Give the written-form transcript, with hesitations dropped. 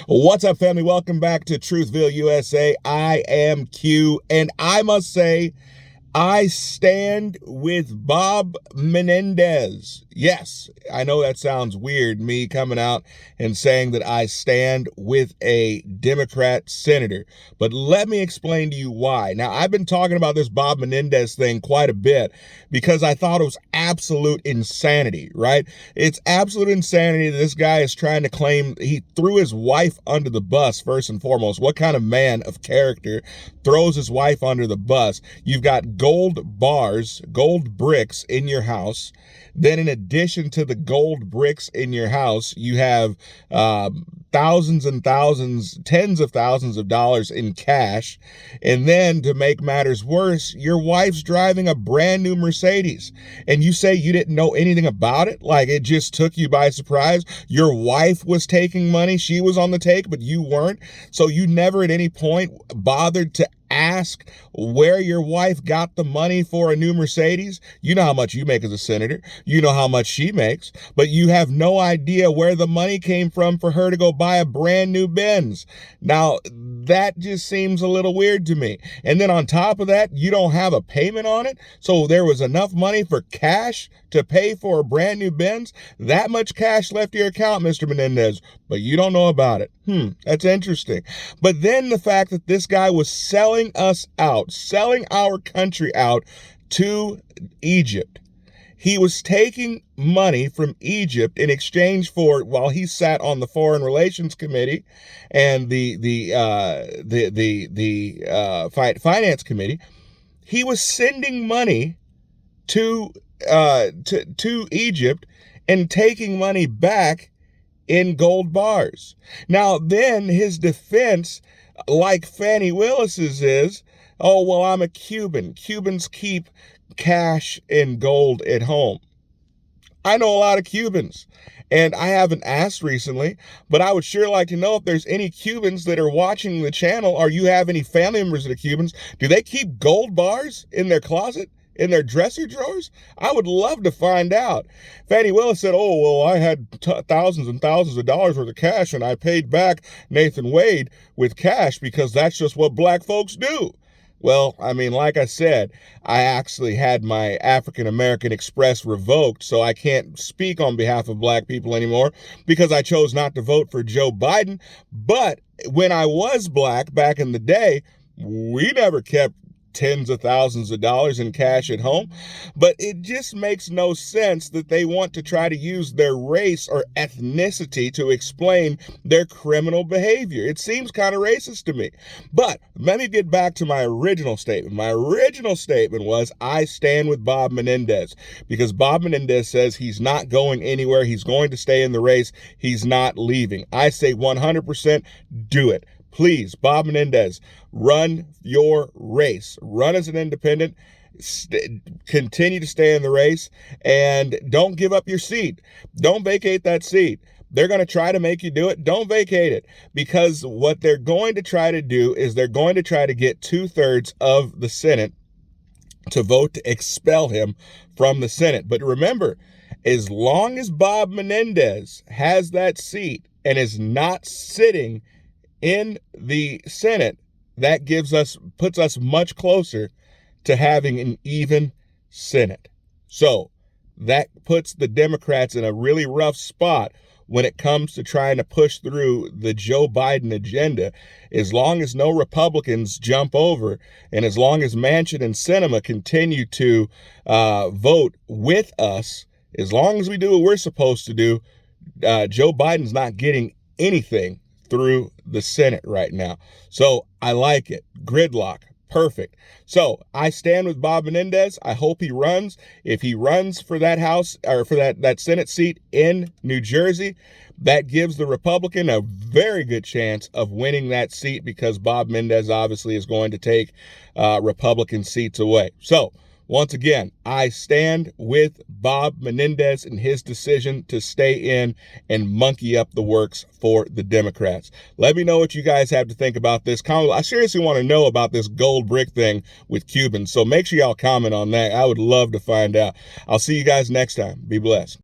What's up, family? Welcome back to Truthville, USA. I am Q, and I must say, I stand with Bob Menendez. Yes, I know that sounds weird, me coming out and saying that I stand with a Democrat senator, but let me explain to you why. Now, I've been talking about this Bob Menendez thing quite a bit because I thought it was absolute insanity, right? It's absolute insanity that this guy is trying to claim he threw his wife under the bus, first and foremost. What kind of man of character throws his wife under the bus? You've got gold bars, gold bricks in your house. Then in addition to the gold bricks in your house, you have thousands and thousands, tens of thousands of dollars in cash. And then to make matters worse, your wife's driving a brand new Mercedes. And you say you didn't know anything about it? Like it just took you by surprise? Your wife was taking money. She was on the take, but you weren't. So you never at any point bothered to ask where your wife got the money for a new Mercedes. You know how much you make as a senator. You know how much she makes, but you have no idea where the money came from for her to go buy a brand new Benz. Now, that just seems a little weird to me. And then on top of that, you don't have a payment on it. So there was enough money for cash to pay for a brand new Benz. That much cash left your account, Mr. Menendez, but you don't know about it. That's interesting. But then the fact that this guy was selling us out, selling our country out to Egypt. He was taking money from Egypt in exchange for, while he sat on the Foreign Relations Committee and the Finance Committee, he was sending money to Egypt and taking money back in gold bars. Now, then his defense, like Fannie Willis's, is, oh, well, I'm a Cuban. Cubans keep cash and gold at home. I know a lot of Cubans, and I haven't asked recently, but I would sure like to know if there's any Cubans that are watching the channel, or you have any family members that are Cubans. Do they keep gold bars in their closet? In their dresser drawers? I would love to find out. Fannie Willis said, oh, well, I had thousands and thousands of dollars worth of cash, and I paid back Nathan Wade with cash because that's just what black folks do. Well, I mean, like I said, I actually had my African American Express revoked, so I can't speak on behalf of black people anymore because I chose not to vote for Joe Biden. But when I was black back in the day, we never kept tens of thousands of dollars in cash at home. But it just makes no sense that they want to try to use their race or ethnicity to explain their criminal behavior. It seems kind of racist to me. But let me get back to my original statement. My original statement was I stand with Bob Menendez because Bob Menendez says he's not going anywhere. He's going to stay in the race. He's not leaving. I say 100% do it. Please, Bob Menendez, run your race. Run as an independent. Continue to stay in the race, and don't give up your seat. Don't vacate that seat. They're going to try to make you do it. Don't vacate it, because what they're going to try to do is they're going to try to get 2/3 of the Senate to vote to expel him from the Senate. But remember, as long as Bob Menendez has that seat and is not sitting in the Senate, that puts us much closer to having an even Senate. So that puts the Democrats in a really rough spot when it comes to trying to push through the Joe Biden agenda. As long as no Republicans jump over, and as long as Manchin and Sinema continue to vote with us, as long as we do what we're supposed to do, Joe Biden's not getting anything through the Senate right now. So I like it. Gridlock. Perfect. So I stand with Bob Menendez. I hope he runs. If he runs for that House or for that Senate seat in New Jersey, that gives the Republican a very good chance of winning that seat because Bob Menendez obviously is going to take Republican seats away. So once again, I stand with Bob Menendez in his decision to stay in and monkey up the works for the Democrats. Let me know what you guys have to think about this. I seriously want to know about this gold brick thing with Cubans, so make sure y'all comment on that. I would love to find out. I'll see you guys next time. Be blessed.